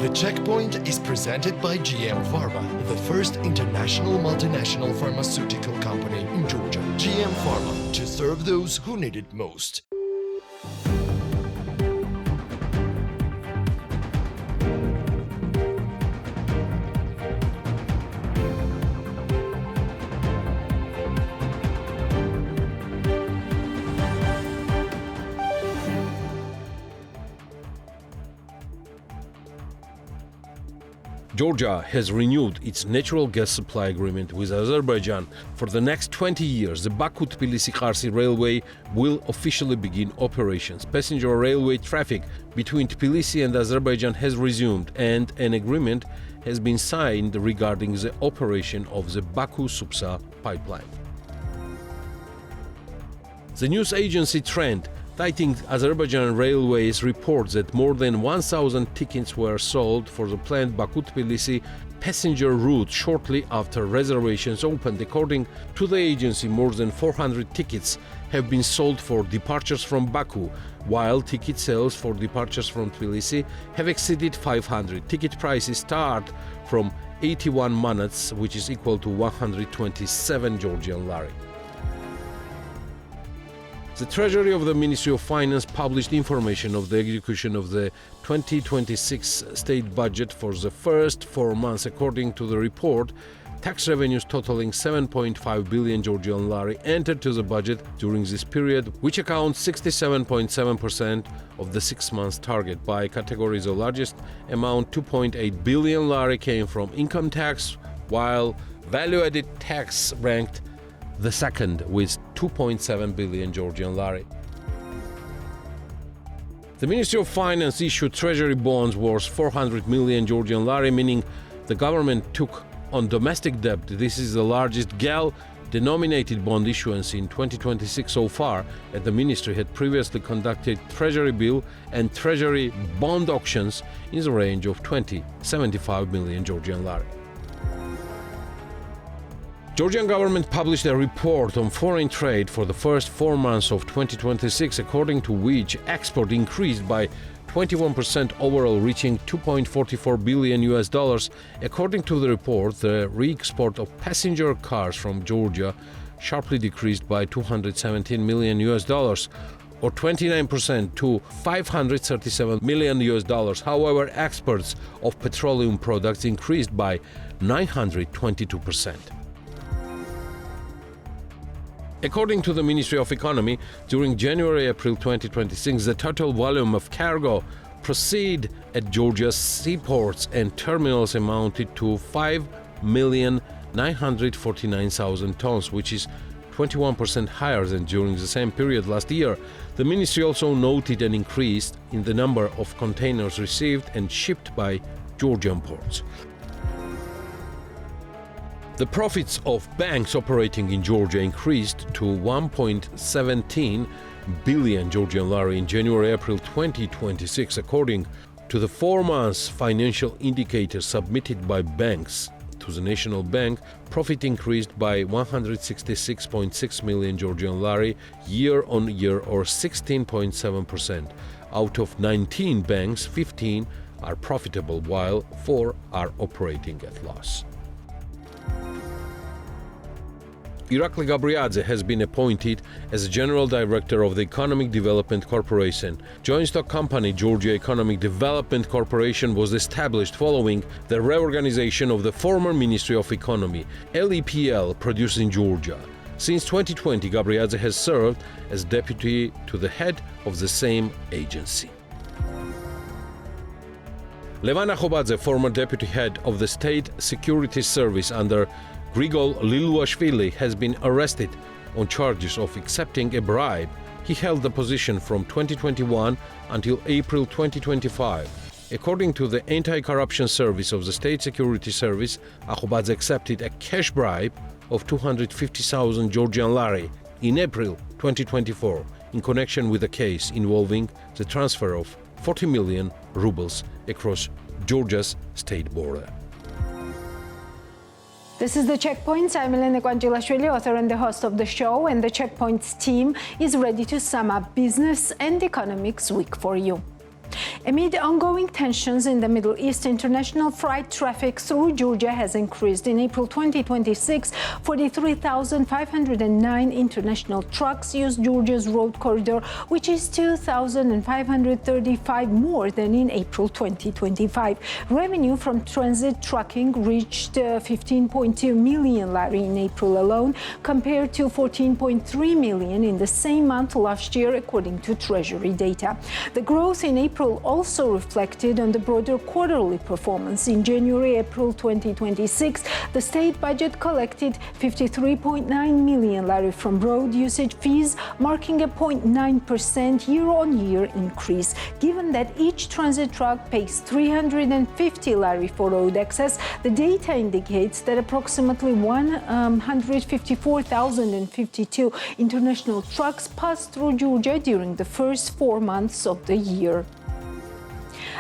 The Checkpoint is presented by GM Pharma, the first international multinational pharmaceutical company in Georgia. GM Pharma, to serve those who need it most. Georgia has renewed its natural gas supply agreement with Azerbaijan for the next 20 years. The Baku-Tbilisi-Kharsi railway will officially begin operations. Passenger railway traffic between Tbilisi and Azerbaijan has resumed, and an agreement has been signed regarding the operation of the Baku-Supsa pipeline. The news agency Trend, citing Azerbaijan Railways, reports that more than 1,000 tickets were sold for the planned Baku-Tbilisi passenger route shortly after reservations opened. According to the agency, more than 400 tickets have been sold for departures from Baku, while ticket sales for departures from Tbilisi have exceeded 500. Ticket prices start from 81 manats, which is equal to 127 Georgian lari. The Treasury of the Ministry of Finance published information of the execution of the 2026 state budget for the first 4 months. According to the report, tax revenues totaling 7.5 billion Georgian lari entered to the budget during this period, which accounts 67.7% of the 6 months target. By categories, the largest amount, 2.8 billion lari, came from income tax, while value-added tax ranked the second with 2.7 billion Georgian lari. The Ministry of Finance issued treasury bonds worth 400 million Georgian lari, meaning the government took on domestic debt. This is the largest GAL-denominated bond issuance in 2026 so far, and the ministry had previously conducted treasury bill and treasury bond auctions in the range of 75 million Georgian lari. Georgian government published a report on foreign trade for the first 4 months of 2026, according to which export increased by 21% overall, reaching $2.44 billion. According to the report, the re-export of passenger cars from Georgia sharply decreased by $217 million, or 29% to $537 million. However, exports of petroleum products increased by 922%. According to the Ministry of Economy, during January-April 2026, the total volume of cargo proceeded at Georgia's seaports and terminals amounted to 5,949,000 tons, which is 21% higher than during the same period last year. The ministry also noted an increase in the number of containers received and shipped by Georgian ports. The profits of banks operating in Georgia increased to 1.17 billion Georgian lari in January-April 2026. According to the 4 months financial indicators submitted by banks to the National Bank, profit increased by 166.6 million Georgian lari year-on-year, or 16.7%. Out of 19 banks, 15 are profitable, while 4 are operating at loss. Irakli Gabriadze has been appointed as General Director of the Economic Development Corporation. Joint stock company Georgia Economic Development Corporation was established following the reorganization of the former Ministry of Economy, LEPL, produced in Georgia. Since 2020, Gabriadze has served as deputy to the head of the same agency. Levana Khobadze, former deputy head of the State Security Service under Grigol Liluashvili, has been arrested on charges of accepting a bribe. He held the position from 2021 until April 2025. According to the Anti-Corruption Service of the State Security Service, Akhobadze accepted a cash bribe of 250,000 Georgian lari in April 2024 in connection with a case involving the transfer of 40 million rubles across Georgia's state border. This is The Checkpoints. I'm Elena Kwanjilashvili, author and the host of the show, and the Checkpoints team is ready to sum up business and economics week for you. Amid ongoing tensions in the Middle East, international freight traffic through Georgia has increased. In April 2026, 43,509 international trucks used Georgia's road corridor, which is 2,535 more than in April 2025. Revenue from transit trucking reached 15.2 million lari in April alone, compared to 14.3 million in the same month last year, according to Treasury data. The growth in April also reflected on the broader quarterly performance. In January-April 2026, the state budget collected 53.9 million lari from road usage fees, marking a 0.9% year-on-year increase. Given that each transit truck pays 350 lari for road access, the data indicates that approximately 154,052 international trucks passed through Georgia during the first 4 months of the year.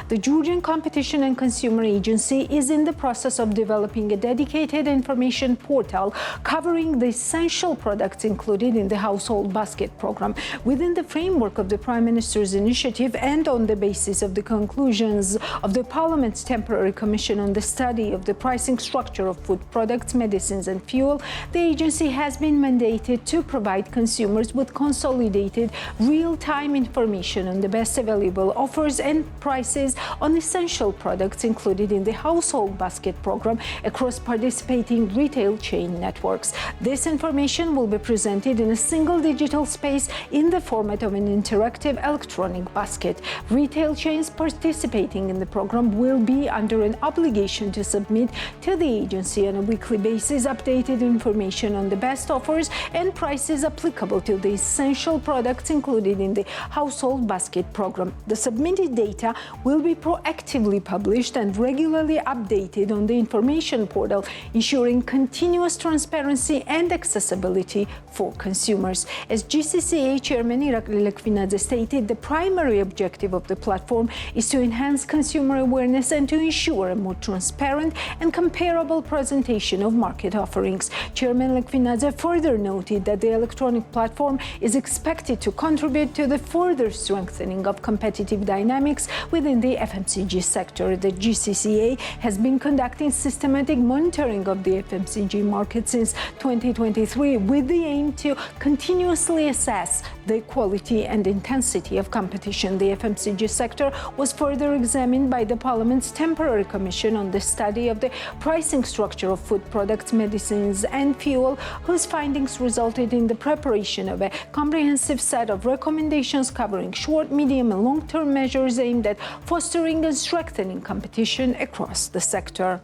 The Georgian Competition and Consumer Agency is in the process of developing a dedicated information portal covering the essential products included in the Household Basket program. Within the framework of the Prime Minister's initiative and on the basis of the conclusions of the Parliament's Temporary Commission on the Study of the Pricing Structure of Food Products, Medicines and Fuel, the agency has been mandated to provide consumers with consolidated real-time information on the best available offers and prices on essential products included in the Household Basket program across participating retail chain networks. This information will be presented in a single digital space in the format of an interactive electronic basket. Retail chains participating in the program will be under an obligation to submit to the agency on a weekly basis updated information on the best offers and prices applicable to the essential products included in the Household Basket program. The submitted data will be proactively published and regularly updated on the information portal, ensuring continuous transparency and accessibility for consumers. As GCCA Chairman Irakli Lekvinadze stated, the primary objective of the platform is to enhance consumer awareness and to ensure a more transparent and comparable presentation of market offerings. Chairman Lekvinadze further noted that the electronic platform is expected to contribute to the further strengthening of competitive dynamics within the FMCG sector. The GCCA has been conducting systematic monitoring of the FMCG market since 2023 with the aim to continuously assess the quality and intensity of competition. The FMCG sector was further examined by the Parliament's Temporary Commission on the Study of the Pricing Structure of Food Products, Medicines and Fuel, whose findings resulted in the preparation of a comprehensive set of recommendations covering short, medium and long-term measures aimed at fostering and strengthening competition across the sector.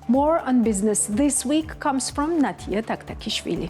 More on business this week comes from Natia Taktakishvili.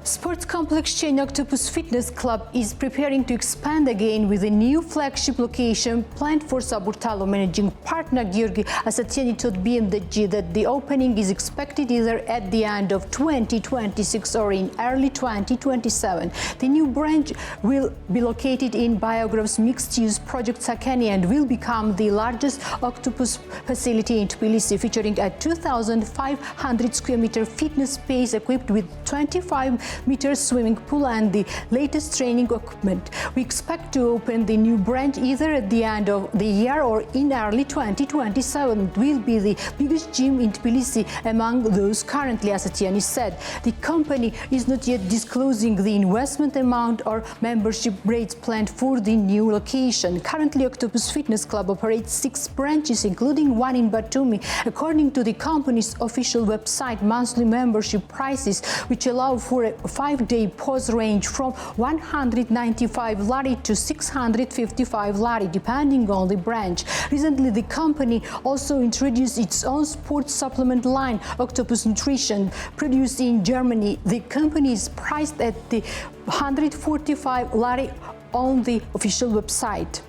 Sports complex chain Octopus Fitness Club is preparing to expand again with a new flagship location planned for Saburtalo. Managing partner Georgi Asatyani told BMDG that the opening is expected either at the end of 2026 or in early 2027. The new branch will be located in Biograp's mixed-use project Sakani and will become the largest Octopus facility in Tbilisi, featuring a 2,500 square meter fitness space equipped with 25-meter swimming pool and the latest training equipment. We expect to open the new branch either at the end of the year or in early 2027. It will be the biggest gym in Tbilisi among those currently, Asatyani said. The company is not yet disclosing the investment amount or membership rates planned for the new location. Currently, Octopus Fitness Club operates 6 branches, including one in Batumi. According to the company's official website, monthly membership prices, which allow for a 5-day pause, range from 195 lari to 655 lari, depending on the branch. Recently, the company also introduced its own sports supplement line, Octopus Nutrition, produced in Germany. The company is priced at the 145 lari on the official website.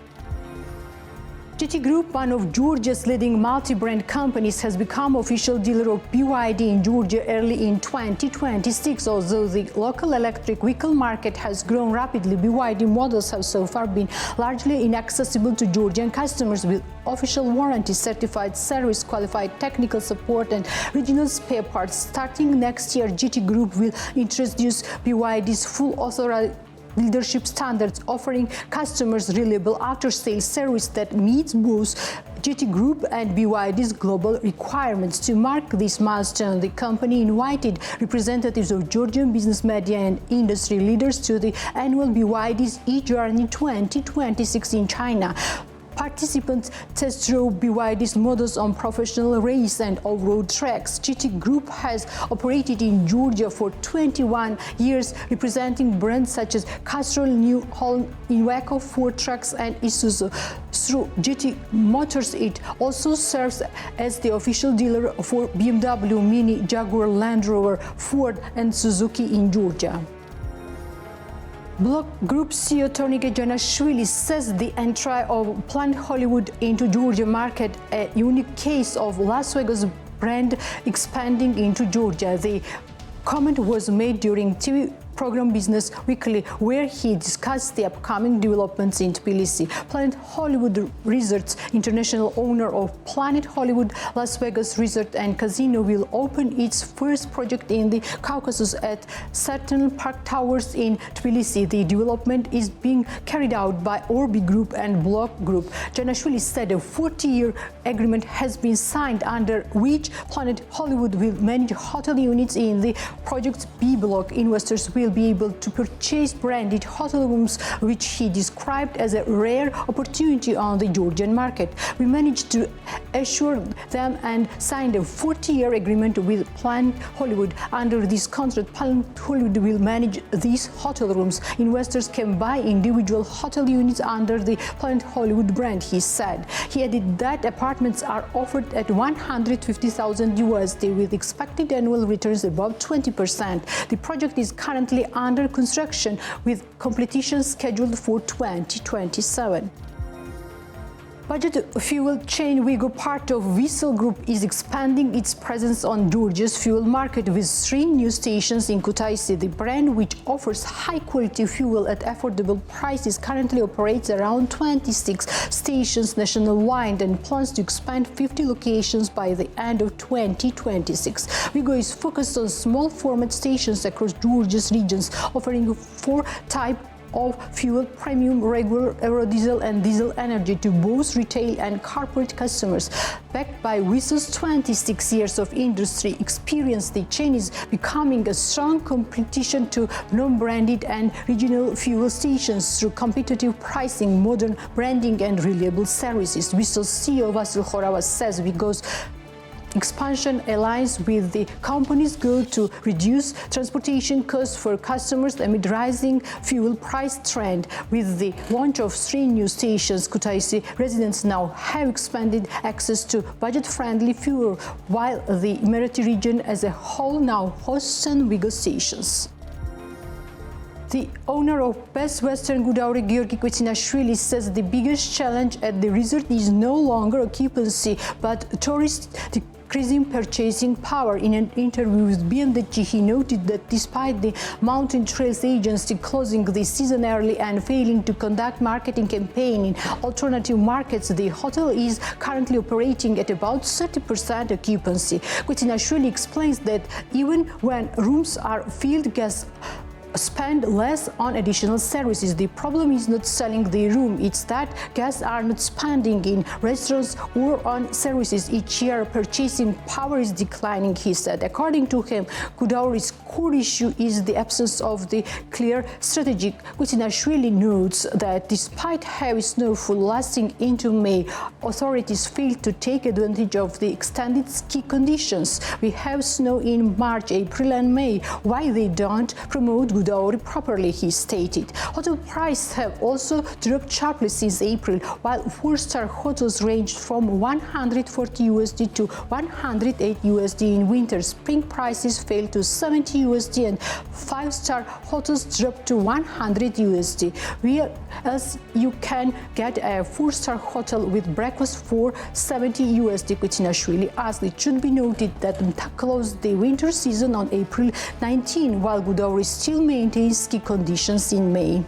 GT Group, one of Georgia's leading multi-brand companies, has become official dealer of BYD in Georgia early in 2026. Although the local electric vehicle market has grown rapidly, BYD models have so far been largely inaccessible to Georgian customers. With official warranty, certified service, qualified technical support and regional spare parts, starting next year, GT Group will introduce BYD's full authorized leadership standards, offering customers reliable after-sales service that meets both GT Group and BYD's global requirements. To mark this milestone, the company invited representatives of Georgian business, media and industry leaders to the annual BYD's e-Journey 2026 in China. Participants test drove BYD's models on professional race and off-road tracks. GT Group has operated in Georgia for 21 years, representing brands such as Castrol, New Holland, Iveco, Ford Trucks and Isuzu. Through GT Motors, it also serves as the official dealer for BMW, Mini, Jaguar, Land Rover, Ford and Suzuki in Georgia. Block Group CEO Tornike Janashvili says the entry of Planet Hollywood into Georgia market a unique case of Las Vegas brand expanding into Georgia. The comment was made during TV program Business Weekly, where he discussed the upcoming developments in Tbilisi. Planet Hollywood Resorts, international owner of Planet Hollywood Las Vegas Resort and Casino, will open its first project in the Caucasus at Saturn Park Towers in Tbilisi. The development is being carried out by Orbi Group and Block Group. Janashvili said a 40-year agreement has been signed under which Planet Hollywood will manage hotel units in the project's B block. Investors will be able to purchase branded hotel rooms, which he described as a rare opportunity on the Georgian market. We managed to assure them and signed a 40-year agreement with Planet Hollywood. Under this contract, Planet Hollywood will manage these hotel rooms. Investors can buy individual hotel units under the Planet Hollywood brand, he said. He added that apartments are offered at $150,000 USD with expected annual returns above 20%. The project is currently under construction with completion scheduled for 2027. Budget fuel chain Vigo, part of Vissel Group, is expanding its presence on Georgia's fuel market with 3 new stations in Kutaisi. The brand, which offers high-quality fuel at affordable prices, currently operates around 26 stations nationwide and plans to expand 50 locations by the end of 2026. Vigo is focused on small-format stations across Georgia's regions, offering 4 types of fuel: premium, regular, aerodiesel and diesel energy to both retail and corporate customers. Backed by Vissel's 26 years of industry experience, the chain is becoming a strong competition to non-branded and regional fuel stations through competitive pricing, modern branding and reliable services. Vissel's CEO Vasil Khoravas says Vigo's expansion aligns with the company's goal to reduce transportation costs for customers amid rising fuel price trend. With the launch of 3 new stations, Kutaisi residents now have expanded access to budget-friendly fuel, while the Emirati region as a whole now hosts 10 Vigo stations. The owner of Best Western Gudauri, Georgi Kvetsinashvili, says the biggest challenge at the resort is no longer occupancy, but tourists decreasing purchasing power. In an interview with BMDG, he noted that despite the Mountain Trails Agency closing the season early and failing to conduct marketing campaign in alternative markets, the hotel is currently operating at about 30% occupancy. Kvetsinashvili explains that even when rooms are filled, guests spend less on additional services. The problem is not selling the room, it's that guests are not spending in restaurants or on services. Each year, purchasing power is declining, he said. According to him, Gudauri's core issue is the absence of the clear strategy. Kvetsinashvili notes that despite heavy snowfall lasting into May, authorities failed to take advantage of the extended ski conditions. We have snow in March, April and May. Why they don't promote Gudauri properly, he stated. Hotel prices have also dropped sharply since April. While 4-star hotels ranged from $140 USD to $108 USD in winter, spring prices fell to $70 USD and 5-star hotels dropped to $100 USD. Whereas you can get a 4-star hotel with breakfast for $70 USD, Kvetsinashvili asked. It should be noted that Mtak closed the winter season on April 19, while Gudauri still maintains ski conditions in May.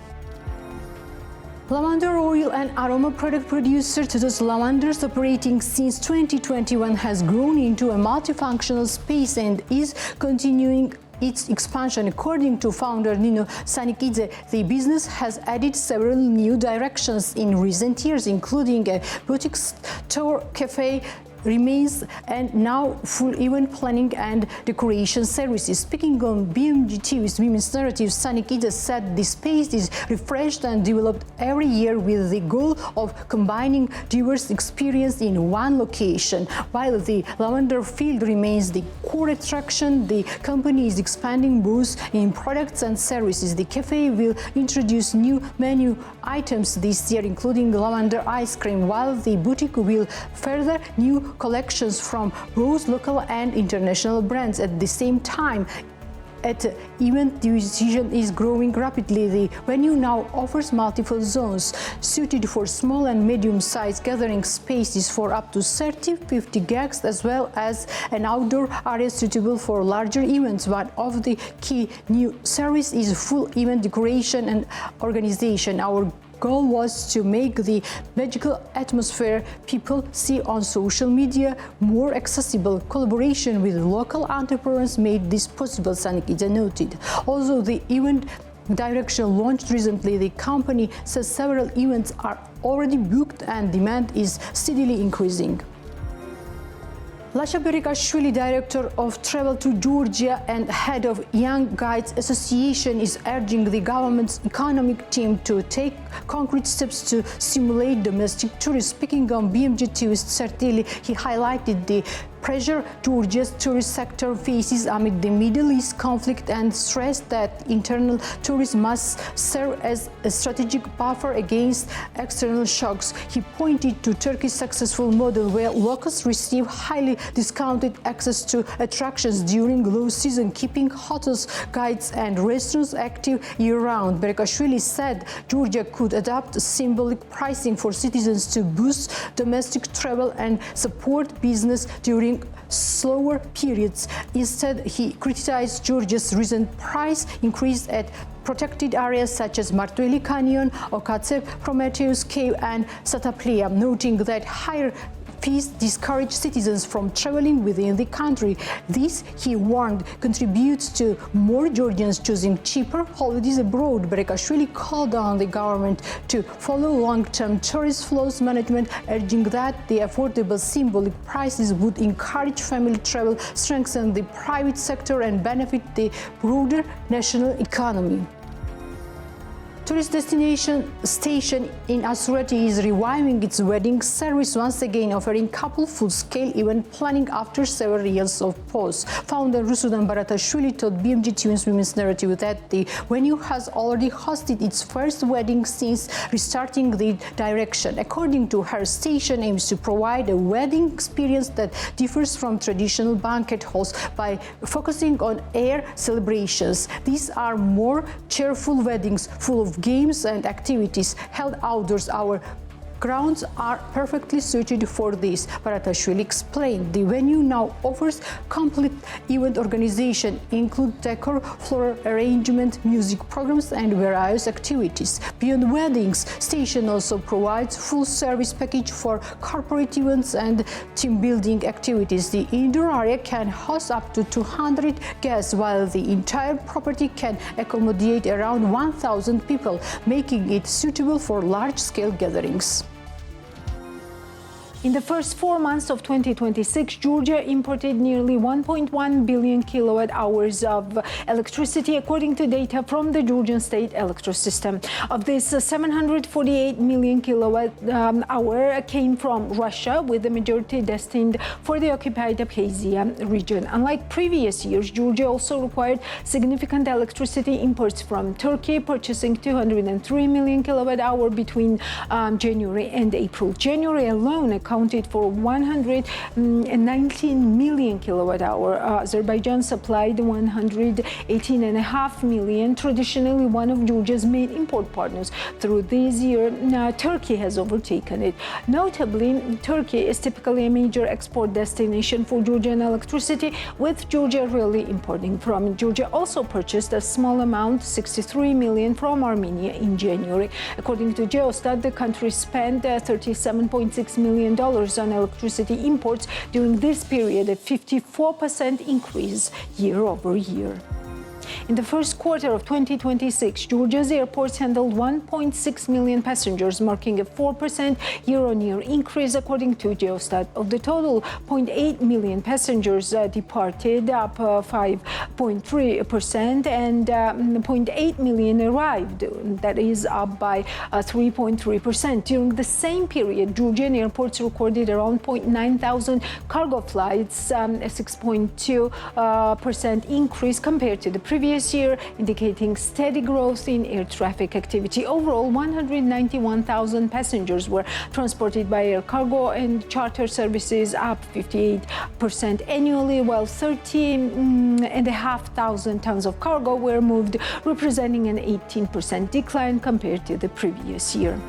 Lavender oil and aroma product producer Totos Lavanders, operating since 2021, has grown into a multifunctional space and is continuing its expansion. According to founder Nino Sanikidze, the business has added several new directions in recent years, including a boutique store, cafe, remains, and now full event planning and decoration services. Speaking on BMG TV's Women's Narrative, Sanikidze said the space is refreshed and developed every year with the goal of combining diverse experience in one location. While the lavender field remains the core attraction, the company is expanding both in products and services. The cafe will introduce new menu items this year, including lavender ice cream, while the boutique will further new collections from both local and international brands. At the same time, event division is growing rapidly. The venue now offers multiple zones suited for small and medium-sized gathering spaces for up to 30-50 guests, as well as an outdoor area suitable for larger events. One of the key new services is full event decoration and organization. Our goal was to make the magical atmosphere people see on social media more accessible. Collaboration with local entrepreneurs made this possible, Sanikidze noted. Although the event direction launched recently, the company says several events are already booked and demand is steadily increasing. Lasha Berikashvili, director of Travel to Georgia and head of Young Guides Association, is urging the government's economic team to take concrete steps to stimulate domestic tourism. Speaking on BMG TV's Tserteli, he highlighted the pressure Georgia's tourist sector faces amid the Middle East conflict and stressed that internal tourism must serve as a strategic buffer against external shocks. He pointed to Turkey's successful model where locals receive highly discounted access to attractions during low season, keeping hotels, guides and restaurants active year-round. Berikashvili said Georgia could adopt symbolic pricing for citizens to boost domestic travel and support business during slower periods. Instead, he criticized Georgia's recent price increase at protected areas such as Martueli Canyon, Okatse, Prometheus Cave and Sataplia, noting that higher fees discourage citizens from traveling within the country. This, he warned, contributes to more Georgians choosing cheaper holidays abroad. Berikashvili called on the government to follow long-term tourist flows management, urging that the affordable symbolic prices would encourage family travel, strengthen the private sector and benefit the broader national economy. Tourist destination station in Asurati is reviving its wedding service, once again offering couple full-scale event planning after several years of pause. Founder Rusudan Baratashvili told BMG TV's Women's Narrative that the venue has already hosted its first wedding since restarting the direction. According to her, station aims to provide a wedding experience that differs from traditional banquet halls by focusing on air celebrations. These are more cheerful weddings full of games and activities held outdoors. Our grounds are perfectly suited for this, Baratashvili explained. The venue now offers complete event organization, include decor, floral arrangement, music programs and various activities. Beyond weddings, station also provides full service package for corporate events and team building activities. The indoor area can host up to 200 guests, while the entire property can accommodate around 1,000 people, making it suitable for large-scale gatherings. In the first 4 months of 2026, Georgia imported nearly 1.1 billion kilowatt hours of electricity, according to data from the Georgian State Electricity System. Of this, 748 million kilowatt hour came from Russia, with the majority destined for the occupied Abkhazia region. Unlike previous years, Georgia also required significant electricity imports from Turkey, purchasing 203 million kilowatt hour between January and April. January alone accounted for 119 million kilowatt hour. Azerbaijan supplied 118.5 million, traditionally one of Georgia's main import partners. Through this year, Turkey has overtaken it. Notably, Turkey is typically a major export destination for Georgian electricity, with Georgia really importing from it. Georgia also purchased a small amount, 63 million, from Armenia in January. According to Geostat, the country spent $37.6 million on electricity imports during this period, a 54% increase year over year. In the first quarter of 2026, Georgia's airports handled 1.6 million passengers, marking a 4% year-on-year increase, according to Geostat. Of the total, 0.8 million passengers departed, up 5.3%, and 0.8 million arrived, that is up by 3.3%. During the same period, Georgian airports recorded around 0.9 thousand cargo flights, a 6.2% increase compared to the previous year, indicating steady growth in air traffic activity. Overall, 191,000 passengers were transported by air cargo and charter services, up 58% annually, while 30,500 tons of cargo were moved, representing an 18% decline compared to the previous year.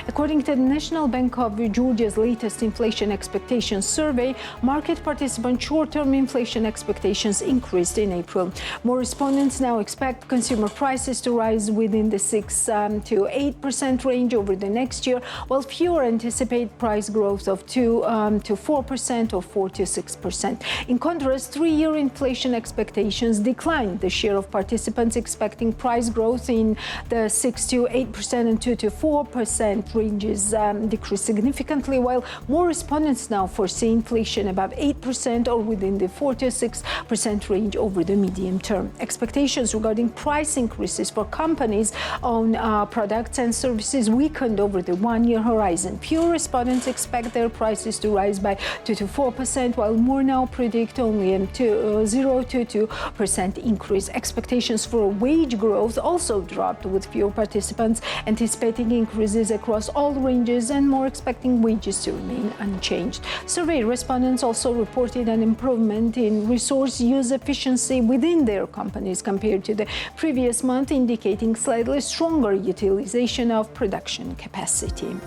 According to the National Bank of Georgia's latest inflation expectations survey, market participant short-term inflation expectations increased in April. More respondents now expect consumer prices to rise within the 6 to 8% range over the next year, while fewer anticipate price growth of 2 to 4% or 4 to 6%. In contrast, three-year inflation expectations declined. The share of participants expecting price growth in the 6 to 8% and 2 to 4% ranges decreased significantly, while more respondents now foresee inflation above 8% or within the 4 to 6% range over the medium term. Expectations regarding price increases for companies' own products and services weakened over the one-year horizon. Fewer respondents expect their prices to rise by 2 to 4%, while more now predict only a 0 to 2% increase. Expectations for wage growth also dropped, with fewer participants anticipating increases across all ranges and more expecting wages to remain unchanged. Survey respondents also reported an improvement in resource use efficiency within their companies compared to the previous month, indicating slightly stronger utilization of production capacity.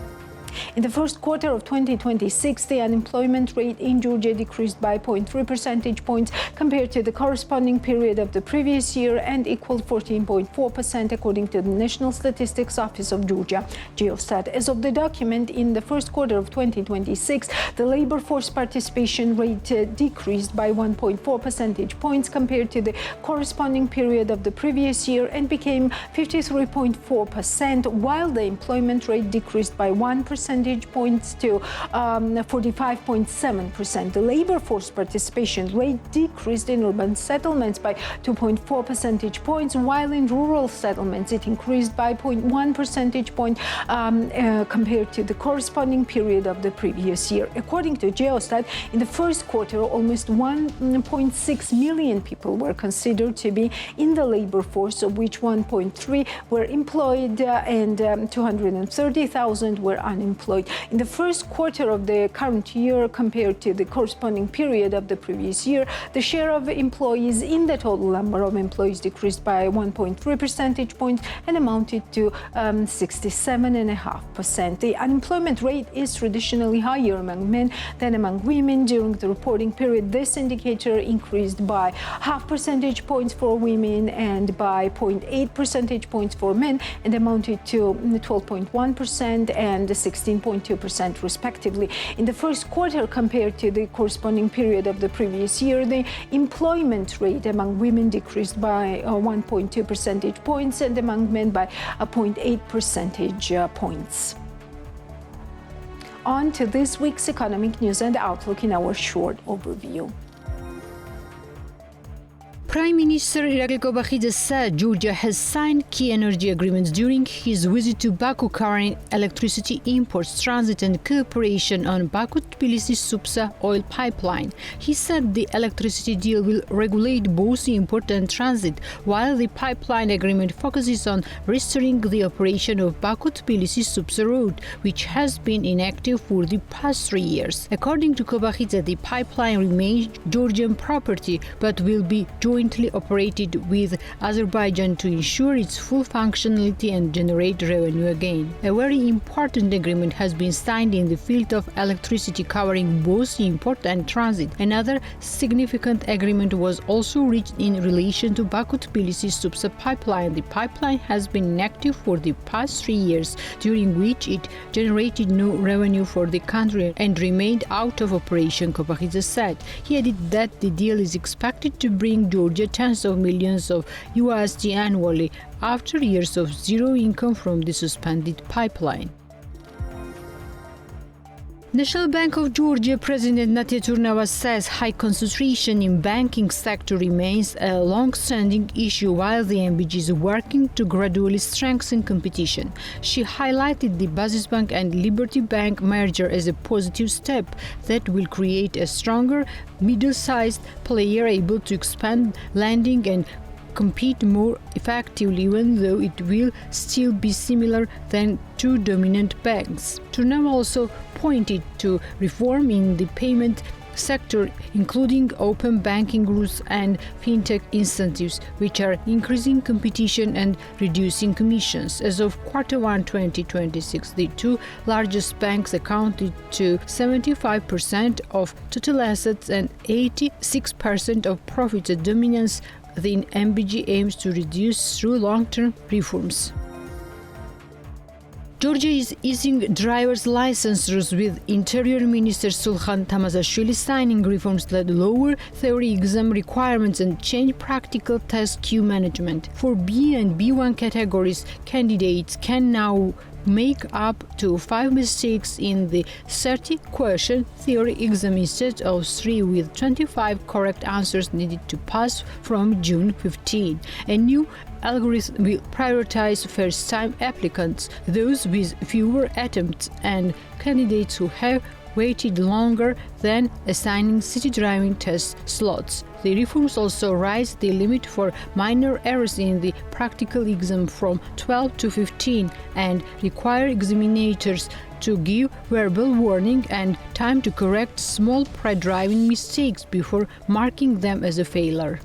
In the first quarter of 2026, the unemployment rate in Georgia decreased by 0.3 percentage points compared to the corresponding period of the previous year and equaled 14.4%, according to the National Statistics Office of Georgia, Geostat. As of the document, in the first quarter of 2026, the labor force participation rate decreased by 1.4 percentage points compared to the corresponding period of the previous year and became 53.4%, while the employment rate decreased by 1 percentage points to 45.7%. The labor force participation rate decreased in urban settlements by 2.4 percentage points, while in rural settlements it increased by 0.1 percentage point compared to the corresponding period of the previous year. According to Geostat, in the first quarter, almost 1.6 million people were considered to be in the labor force, of which 1.3 were employed and 230,000 were unemployed. In the first quarter of the current year, compared to the corresponding period of the previous year, the share of employees in the total number of employees decreased by 1.3 percentage points and amounted to 67.5%. The unemployment rate is traditionally higher among men than among women. During the reporting period, this indicator increased by 0.5 percentage points for women and by 0.8 percentage points for men and amounted to 12.1% and 16.2% respectively. In the first quarter, compared to the corresponding period of the previous year, the employment rate among women decreased by 1.2 percentage points and among men by 0.8 percentage points. On to this week's economic news and outlook in our short overview. Prime Minister Irakli Kobakhidze said Georgia has signed key energy agreements during his visit to Baku, covering electricity imports, transit and cooperation on Baku-Tbilisi-Supsa oil pipeline. He said the electricity deal will regulate both import and transit, while the pipeline agreement focuses on restoring the operation of Baku-Tbilisi-Supsa road, which has been inactive for the past 3 years. According to Kobakhidze, the pipeline remains Georgian property but will be jointly operated with Azerbaijan to ensure its full functionality and generate revenue again. A very important agreement has been signed in the field of electricity, covering both import and transit. Another significant agreement was also reached in relation to Baku-Tbilisi-Supsa pipeline. The pipeline has been inactive for the past 3 years, during which it generated no revenue for the country and remained out of operation, Kobakhidze said. He added that the deal is expected to bring Georgia Georgia tens of millions of USD annually after years of zero income from the suspended pipeline. National Bank of Georgia President Natia Turnava says high concentration in banking sector remains a long-standing issue while the NBG is working to gradually strengthen competition. She highlighted the Basis Bank and Liberty Bank merger as a positive step that will create a stronger, middle-sized player able to expand lending and compete more effectively, even though it will still be similar than two dominant banks. Turnava also pointed to reform in the payment sector, including open banking rules and fintech incentives, which are increasing competition and reducing commissions. As of Q1 2026, the two largest banks accounted to 75% of total assets and 86% of profits, a dominance the NBG aims to reduce through long-term reforms. Georgia is easing driver's license rules, with Interior Minister Sulkhan Tamazashvili signing reforms that lower theory exam requirements and change practical test queue management. For B and B1 categories, candidates can now make up to 5 mistakes in the 30-question theory exam instead of 3, with 25 correct answers needed to pass from June 15. A new algorithm will prioritize first-time applicants, those with fewer attempts, and candidates who have waited longer than assigning city driving test slots. The reforms also raise the limit for minor errors in the practical exam from 12 to 15 and require examinators to give verbal warning and time to correct small pre-driving mistakes before marking them as a failure.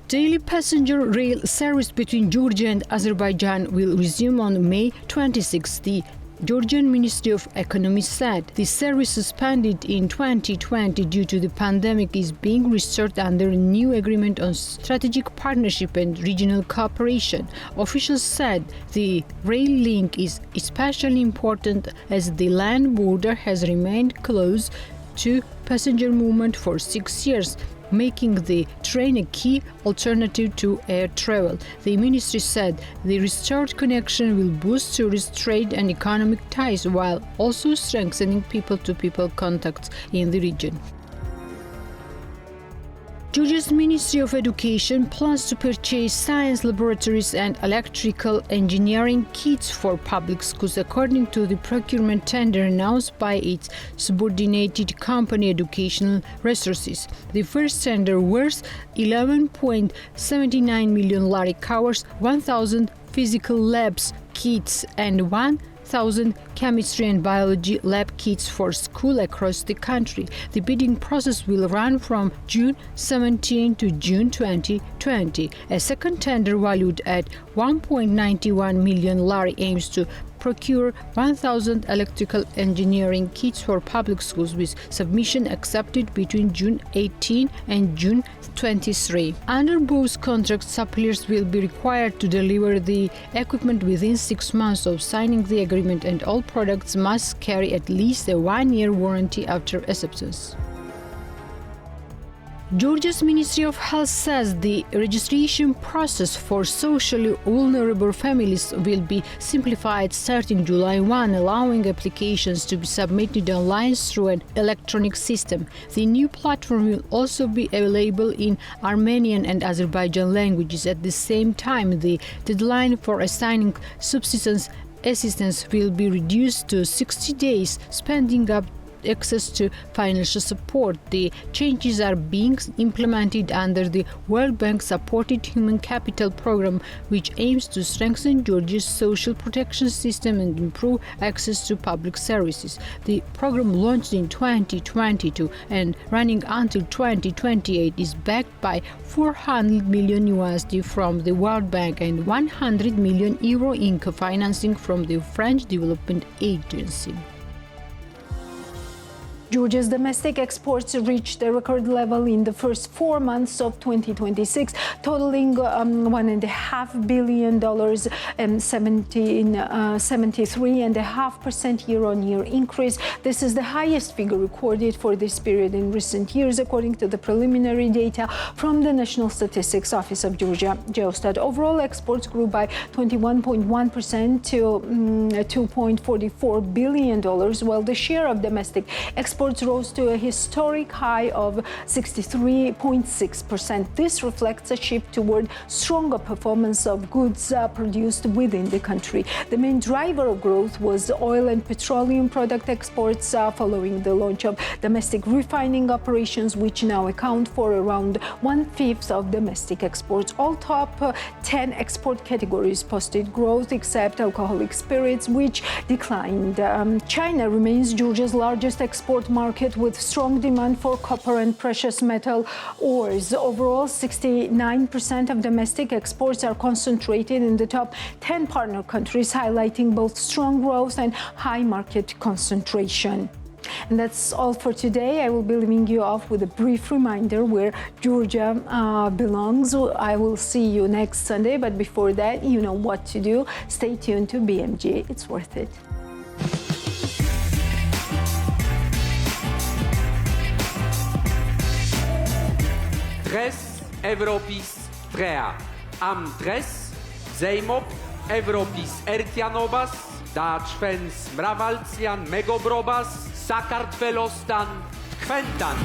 Daily passenger rail service between Georgia and Azerbaijan will resume on May 26. The Georgian Ministry of Economy said the service suspended in 2020 due to the pandemic is being restored under a new agreement on strategic partnership and regional cooperation. Officials said the rail link is especially important as the land border has remained closed to passenger movement for 6 years, making the train a key alternative to air travel. The ministry said the restored connection will boost tourist trade and economic ties while also strengthening people-to-people contacts in the region. Georgia's Ministry of Education plans to purchase science laboratories and electrical engineering kits for public schools, according to the procurement tender announced by its subordinated company Educational Resources. The first tender, worth 11.79 million lari, covers 1,000 physical labs kits and 1,000 chemistry and biology lab kits for schools across the country. The bidding process will run from June 17 to June 2020. A second tender valued at 1.91 million lari aims to procure 1,000 electrical engineering kits for public schools, with submission accepted between June 18 and June 23. Under both contracts, suppliers will be required to deliver the equipment within 6 months of signing the agreement, and all products must carry at least a 1-year warranty after acceptance. Georgia's Ministry of Health says the registration process for socially vulnerable families will be simplified starting July 1, allowing applications to be submitted online through an electronic system. The new platform will also be available in Armenian and Azerbaijan languages. At the same time, the deadline for assigning subsistence assistance will be reduced to 60 days, speeding up access to financial support. The changes are being implemented under the World Bank-supported Human Capital Program, which aims to strengthen Georgia's social protection system and improve access to public services. The program, launched in 2022 and running until 2028, is backed by 400 million USD from the World Bank and 100 million euro in co-financing from the French Development Agency. Georgia's domestic exports reached a record level in the first 4 months of 2026, totaling $1.5 billion, 73.5% year-on-year increase. This is the highest figure recorded for this period in recent years, according to the preliminary data from the National Statistics Office of Georgia, Geostat. Overall exports grew by 21.1% to $2.44 billion, while the share of domestic exports rose to a historic high of 63.6%. This reflects a shift toward stronger performance of goods produced within the country. The main driver of growth was oil and petroleum product exports following the launch of domestic refining operations, which now account for around 1/5 of domestic exports. All top 10 export categories posted growth except alcoholic spirits, which declined. China remains Georgia's largest export market with strong demand for copper and precious metal ores. Overall, 69% of domestic exports are concentrated in the top 10 partner countries, highlighting both strong growth and high market concentration. And that's all for today. I will be leaving you off with a brief reminder where Georgia belongs. I will see you next Sunday, but before that, you know what to do. Stay tuned to BMG. It's worth it. Tres Evropis Trea. Am tres Zeimop Evropis Ertianobas, da Čvens Mravalcian Megobrobas, Sakartvelostan Kventan.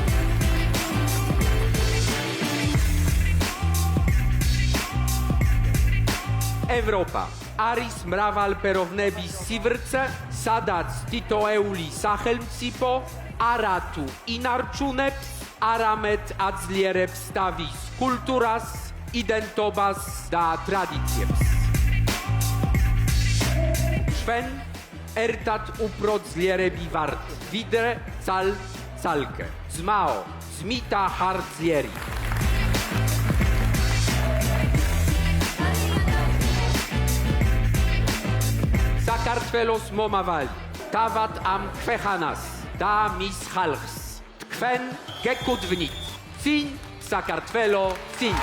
Evropa. Aris Mraval Perovnebis Sivrce, Sadac Tito Euli Sachelmcipo, Aratu Inarčuneps, Aramet Adzliereps Stavis Kulturas, Identobas da Tradicieps. Šven Ertat uprot zlierebi vart, Vidre cal calke, Zmao, Zmita hart zlieri. Sakartvelos momavali, Tavat am kvechanas, da mis chalchs, Tkven gekudvnit, Cin Sakartvelo Cin.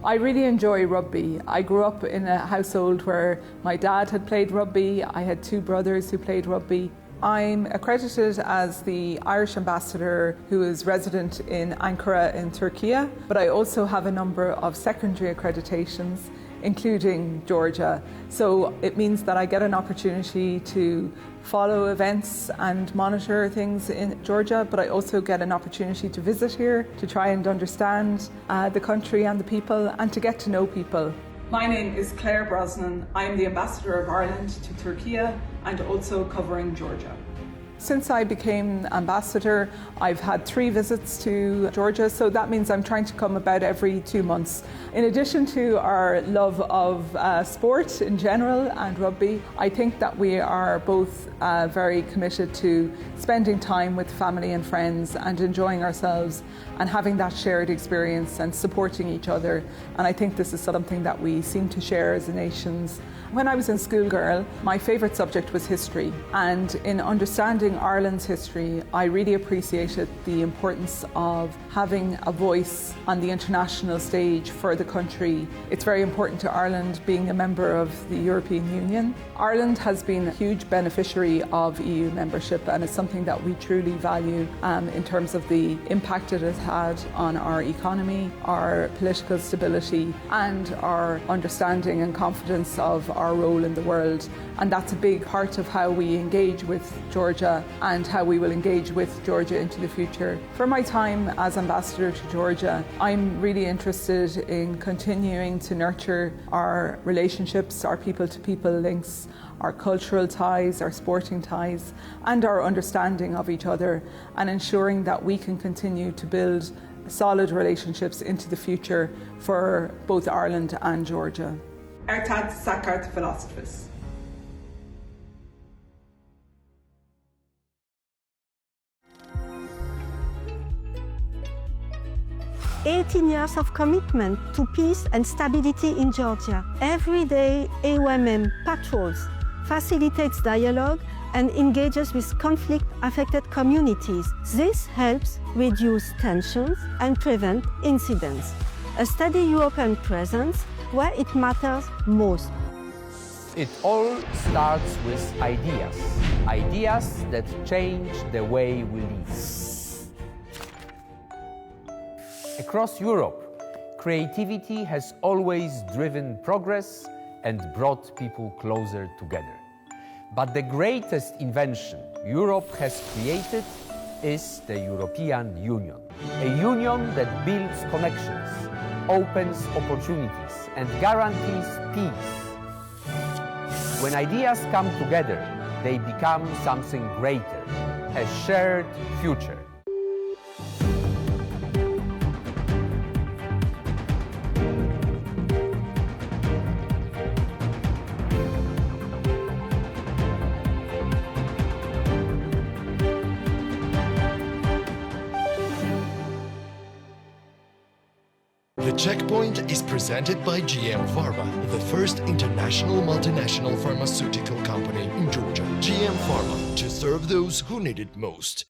I really enjoy rugby. I grew up in a household where my dad had played rugby. I had two brothers who played rugby. I'm accredited as the Irish ambassador who is resident in Ankara in Turkey, but I also have a number of secondary accreditations, including Georgia. So it means that I get an opportunity to follow events and monitor things in Georgia, but I also get an opportunity to visit here, to try and understand the country and the people, and to get to know people. My name is Claire Brosnan. I am the Ambassador of Ireland to Turkey and also covering Georgia. Since I became ambassador, I've had 3 visits to Georgia, so that means I'm trying to come about every 2 months. In addition to our love of sport in general and rugby, I think that we are both very committed to spending time with family and friends and enjoying ourselves and having that shared experience and supporting each other. And I think this is something that we seem to share as nations. When I was in schoolgirl, my favourite subject was history, and in understanding Ireland's history, I really appreciated the importance of having a voice on the international stage for the country. It's very important to Ireland being a member of the European Union. Ireland has been a huge beneficiary of EU membership, and it's something that we truly value in terms of the impact it has had on our economy, our political stability, and our understanding and confidence of our role in the world. And that's a big part of how we engage with Georgia Georgia and how we will engage with Georgia into the future. For my time as ambassador to Georgia, I'm really interested in continuing to nurture our relationships, our people-to-people links, our cultural ties, our sporting ties, and our understanding of each other, and ensuring that we can continue to build solid relationships into the future for both Ireland and Georgia. Ertad Sakart Philosophus. 18 years of commitment to peace and stability in Georgia. Every day, AOMM patrols, facilitates dialogue, and engages with conflict-affected communities. This helps reduce tensions and prevent incidents. A steady European presence where it matters most. It all starts with ideas. Ideas that change the way we live. Across Europe, creativity has always driven progress and brought people closer together. But the greatest invention Europe has created is the European Union. A union that builds connections, opens opportunities, and guarantees peace. When ideas come together, they become something greater, a shared future. The Checkpoint is presented by GM Pharma, the first international multinational pharmaceutical company in Georgia. GM Pharma, to serve those who need it most.